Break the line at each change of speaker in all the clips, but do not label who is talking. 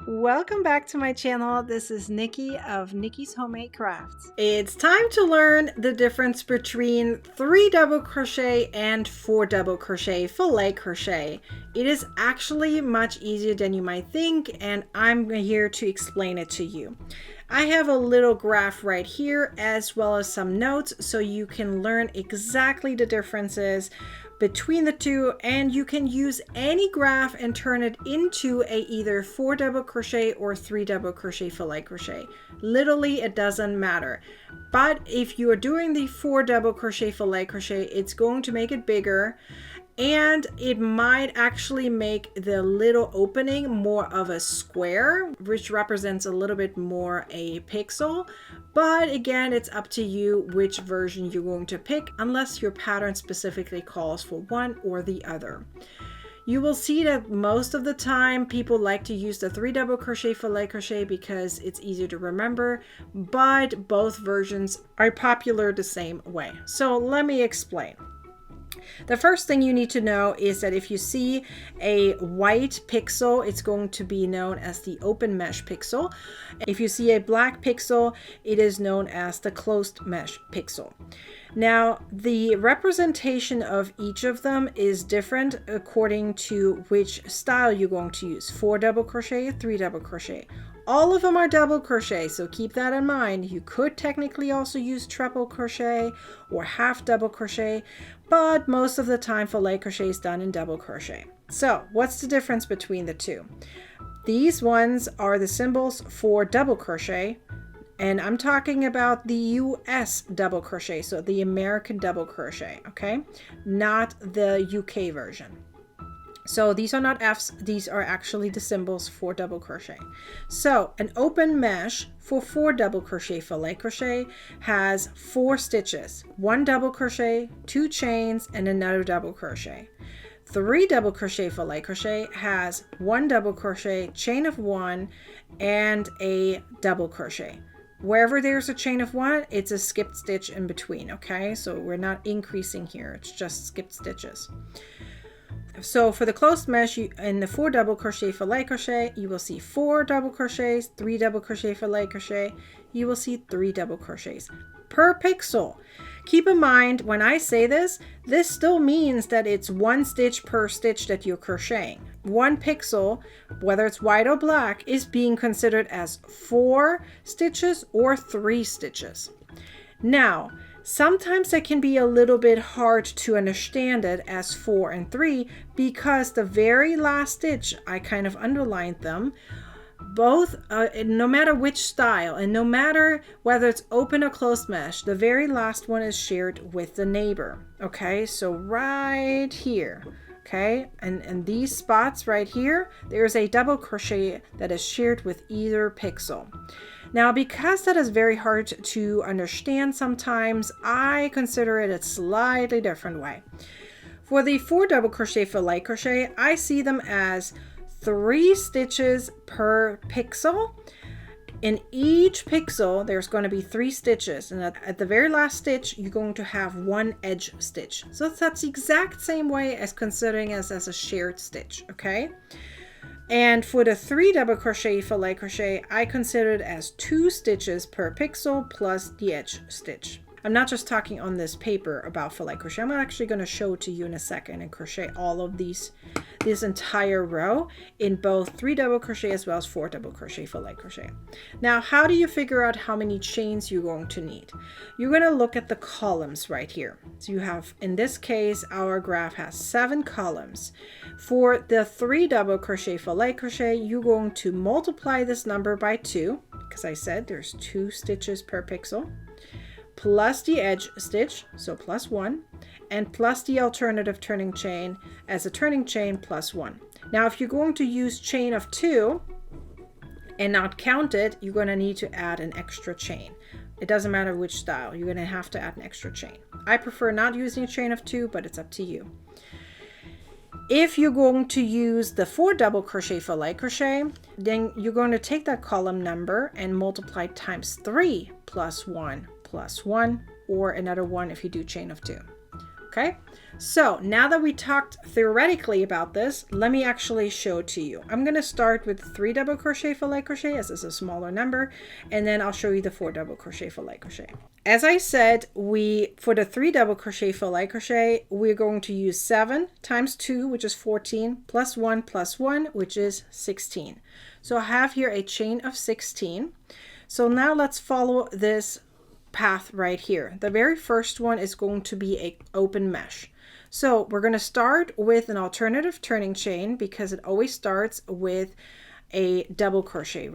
Welcome back to my channel. This is Nikki of Nikki's Homemade Crafts. It's time to learn the difference between 3 double crochet and 4 double crochet fillet crochet. It is actually much easier than you might think, and I'm here to explain it to you. I have a little graph right here as well as some notes so you can learn exactly the differences between the two, and you can use any graph and turn it into a either 4 double crochet or 3 double crochet fillet crochet. Literally, it doesn't matter. But if you are doing the 4 double crochet fillet crochet, it's going to make it bigger, and it might actually make the little opening more of a square, which represents a little bit more a pixel. But again, it's up to you which version you're going to pick, unless your pattern specifically calls for one or the other. You will see that most of the time people like to use the 3 double crochet fillet crochet because it's easier to remember, but both versions are popular the same way. So let me explain. The first thing you need to know is that if you see a white pixel, it's going to be known as the open mesh pixel. If you see a black pixel, it is known as the closed mesh pixel. Now, the representation of each of them is different according to which style you're going to use. 4 double crochet, 3 double crochet. All of them are double crochet, so keep that in mind. You could technically also use treble crochet or half double crochet, but most of the time fillet crochet is done in double crochet. So what's the difference between the two? These ones are the symbols for double crochet, and I'm talking about the US double crochet, so the American double crochet, okay? Not the UK version. So these are not F's, these are actually the symbols for double crochet. So an open mesh for 4 double crochet fillet crochet has 4 stitches, 1 double crochet, 2 chains, and another double crochet. 3 double crochet fillet crochet has 1 double crochet, chain of 1, and a double crochet. Wherever there's a chain of 1, it's a skipped stitch in between, okay? So we're not increasing here, it's just skipped stitches. So for the closed mesh, in the 4 double crochet fillet crochet, you will see 4 double crochets, 3 double crochet fillet crochet, you will see 3 double crochets per pixel. Keep in mind, when I say this still means that it's 1 stitch per stitch that you're crocheting. 1 pixel, whether it's white or black, is being considered as 4 stitches or 3 stitches. Now, sometimes it can be a little bit hard to understand it as 4 and 3 because the very last stitch, I kind of underlined them, both, no matter which style and no matter whether it's open or closed mesh, the very last one is shared with the neighbor. Okay, so right here, okay, and these spots right here, there's a double crochet that is shared with either pixel. Now, because that is very hard to understand sometimes, I consider it a slightly different way. For the 4 double crochet fillet crochet, I see them as 3 stitches per pixel. In each pixel, there's going to be 3 stitches, and at the very last stitch, you're going to have 1 edge stitch. So that's the exact same way as considering as a shared stitch, okay? And for the 3 double crochet fillet crochet, I consider it as 2 stitches per pixel plus the edge stitch. I'm not just talking on this paper about fillet crochet. I'm actually going to show it to you in a second and crochet all of this entire row in both 3 double crochet as well as 4 double crochet fillet crochet. Now, how do you figure out how many chains you're going to need? You're going to look at the columns right here. So you have, in this case, our graph has 7 columns. For the 3 double crochet fillet crochet, you're going to multiply this number by 2, because I said there's 2 stitches per pixel, plus the edge stitch, so plus 1, and plus the alternative turning chain as a turning chain plus 1. Now, if you're going to use chain of 2 and not count it, you're going to need to add an extra chain. It doesn't matter which style, you're going to have to add an extra chain. I prefer not using a chain of 2, but it's up to you. If you're going to use the 4 double crochet fillet crochet, then you're going to take that column number and multiply times 3 plus 1 plus 1, or another 1 if you do chain of 2. Okay, so now that we talked theoretically about this, let me actually show it to you. I'm going to start with 3 double crochet fillet crochet, as it's a smaller number, and then I'll show you the 4 double crochet fillet crochet. As I said, for the 3 double crochet fillet crochet, we're going to use 7 times 2, which is 14, plus 1 plus 1, which is 16. So I have here a chain of 16. So now let's follow this path right here. The very first one is going to be an open mesh. So we're going to start with an alternative turning chain because it always starts with a double crochet,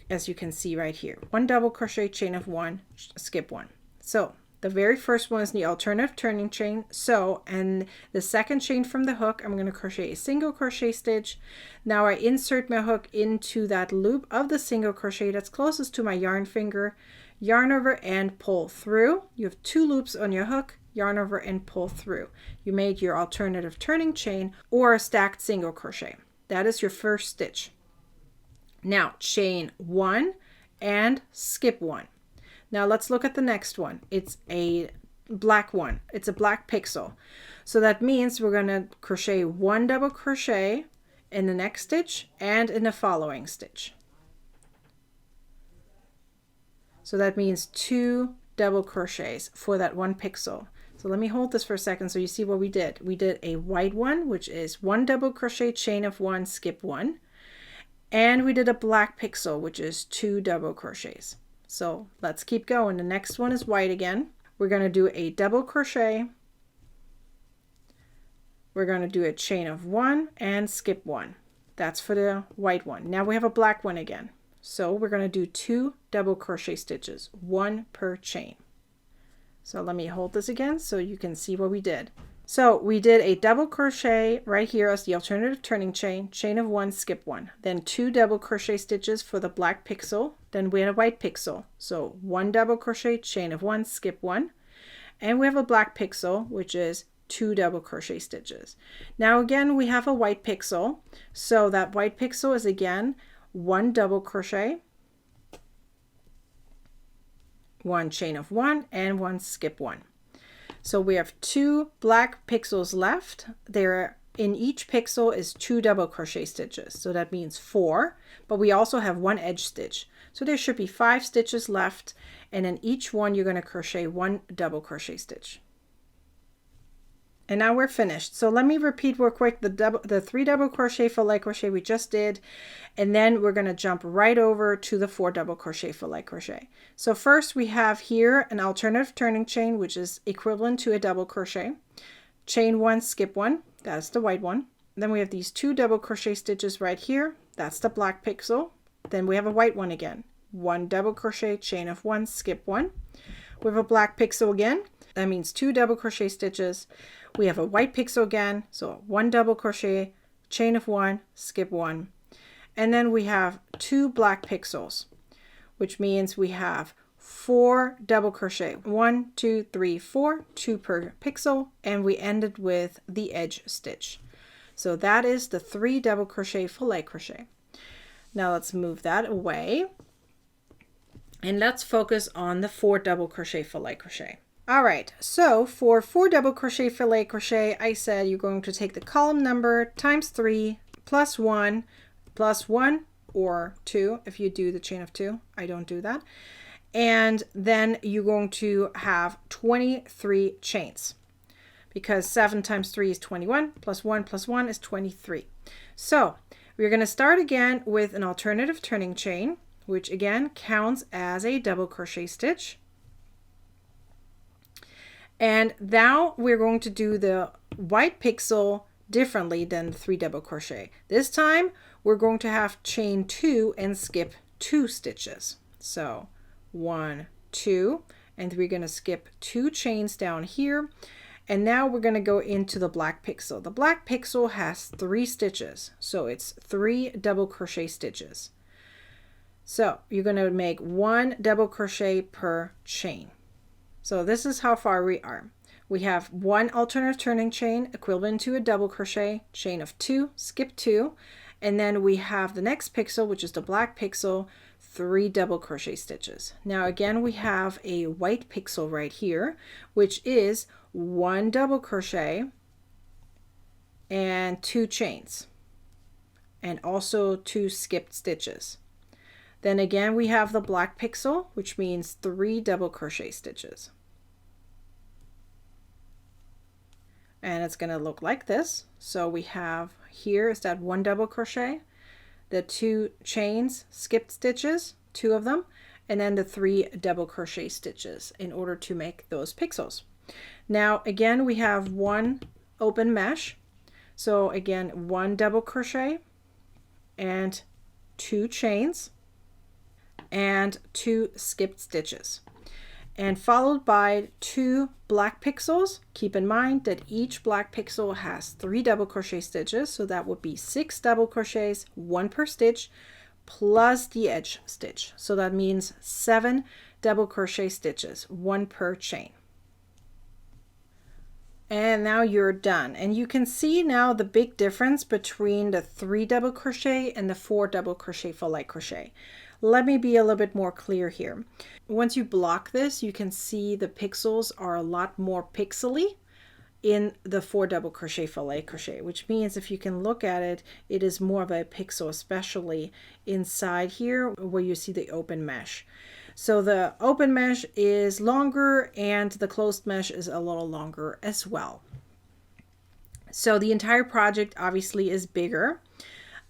as you can see right here. 1 double crochet, chain of 1, skip 1. So the very first one is the alternative turning chain. So, and the second chain from the hook, I'm going to crochet a single crochet stitch. Now I insert my hook into that loop of the single crochet that's closest to my yarn finger, yarn over and pull through. You have 2 loops on your hook, yarn over and pull through. You made your alternative turning chain or a stacked single crochet. That is your first stitch. Now chain 1 and skip 1. Now let's look at the next one. It's a black one. It's a black pixel. So that means we're going to crochet 1 double crochet in the next stitch and in the following stitch. So that means 2 double crochets for that 1 pixel. So let me hold this for a second so you see what we did. We did a white one, which is 1 double crochet, chain of 1, skip 1. And we did a black pixel, which is 2 double crochets. So let's keep going. The next one is white again. We're going to do a double crochet. We're going to do a chain of 1 and skip 1. That's for the white one. Now we have a black one again. So we're going to do 2 double crochet stitches, 1 per chain. So let me hold this again so you can see what we did. So we did a double crochet right here as the alternative turning chain, chain of 1, skip 1. Then 2 double crochet stitches for the black pixel. Then we had a white pixel. So 1 double crochet, chain of 1, skip 1. And we have a black pixel, which is 2 double crochet stitches. Now again, we have a white pixel. So that white pixel is again 1 double crochet, 1 chain of 1, and 1 skip 1. So we have 2 black pixels left. There in each pixel is 2 double crochet stitches. So that means 4, but we also have 1 edge stitch. So there should be 5 stitches left, and in each one you're going to crochet 1 double crochet stitch. And now we're finished. So let me repeat real quick the 3 double crochet fillet crochet we just did, and then we're going to jump right over to the 4 double crochet fillet crochet. So first we have here an alternative turning chain, which is equivalent to a double crochet. Chain 1, skip 1, that's the white one. Then we have these 2 double crochet stitches right here, that's the black pixel. Then we have a white one again, 1 double crochet, chain of 1, skip 1. We have a black pixel again, that means 2 double crochet stitches. We have a white pixel again, so 1 double crochet, chain of 1, skip 1. And then we have 2 black pixels, which means we have 4 double crochet. 1, 2, 3, 4, 2 per pixel, and we ended with the edge stitch. So that is the 3 double crochet fillet crochet. Now let's move that away, and let's focus on the 4 double crochet fillet crochet. All right, so for 4 double crochet fillet crochet, I said you're going to take the column number times 3 plus 1 or 2 if you do the chain of 2. I don't do that. And then you're going to have 23 chains because 7 times 3 is 21 plus 1 is 23. So we're going to start again with an alternative turning chain, which again counts as a double crochet stitch. And now we're going to do the white pixel differently than 3 double crochet. This time we're going to have chain 2 and skip 2 stitches. So 1, 2, and we're going to skip 2 chains down here. And now we're going to go into the black pixel. The black pixel has 3 stitches, so it's 3 double crochet stitches. So you're going to make 1 double crochet per chain. So this is how far we are. We have 1 alternative turning chain equivalent to a double crochet, chain of 2, skip 2, And then we have the next pixel, which is the black pixel, 3 double crochet stitches. Now again, we have a white pixel right here, which is 1 double crochet and 2 chains, and also 2 skipped stitches. Then again, we have the black pixel, which means 3 double crochet stitches. And it's going to look like this. So we have here is that 1 double crochet, the 2 chains, skipped stitches, 2 of them, and then the 3 double crochet stitches in order to make those pixels. Now again, we have 1 open mesh. So again, 1 double crochet and 2 chains and 2 skipped stitches, and followed by 2 black pixels. Keep in mind that each black pixel has 3 double crochet stitches, so that would be 6 double crochets, 1 per stitch, plus the edge stitch. So that means 7 double crochet stitches, 1 per chain. And now you're done. And you can see now the big difference between the 3 double crochet and the 4 double crochet fillet crochet. Let me be a little bit more clear here. Once you block this, you can see the pixels are a lot more pixely in the 4 double crochet fillet crochet, which means if you can look at it, it is more of a pixel, especially inside here where you see the open mesh. So the open mesh is longer and the closed mesh is a little longer as well. So the entire project obviously is bigger.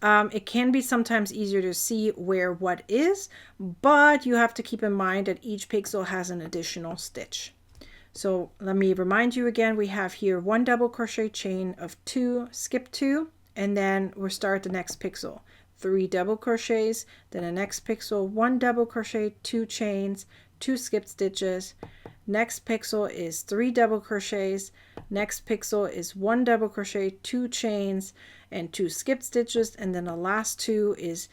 It can be sometimes easier to see where what is, but you have to keep in mind that each pixel has an additional stitch. So let me remind you again, we have here 1 double crochet chain of 2, skip 2, and then we'll start the next pixel. 3 double crochets, then the next pixel, 1 double crochet, 2 chains, 2 skipped stitches. Next pixel is 3 double crochets. Next pixel is 1 double crochet, 2 chains, and 2 skipped stitches. And then the last 2 is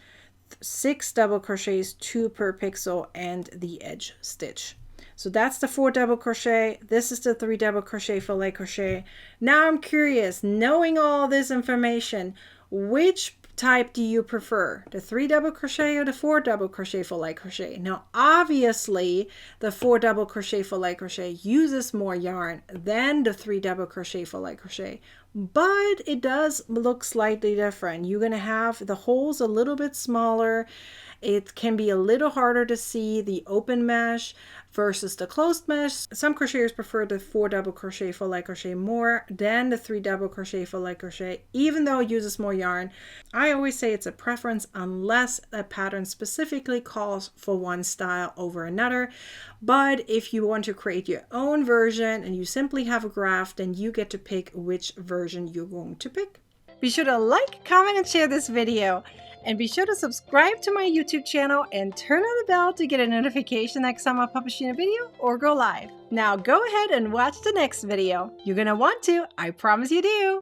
6 double crochets, 2 per pixel, and the edge stitch. So that's the 4 double crochet. This is the 3 double crochet fillet crochet. Now I'm curious, knowing all this information, which type do you prefer, the 3 double crochet or the 4 double crochet fillet crochet? Now obviously the 4 double crochet fillet crochet uses more yarn than the 3 double crochet fillet crochet, but it does look slightly different. You're going to have the holes a little bit smaller. It can be a little harder to see the open mesh versus the closed mesh. Some crocheters prefer the 4 double crochet fillet crochet more than the 3 double crochet fillet crochet, even though it uses more yarn. I always say it's a preference unless a pattern specifically calls for one style over another. But if you want to create your own version and you simply have a graph, then you get to pick which version you're going to pick. Be sure to like, comment, and share this video. And be sure to subscribe to my YouTube channel and turn on the bell to get a notification next time I publish a video or go live. Now go ahead and watch the next video. You're going to want to, I promise you do.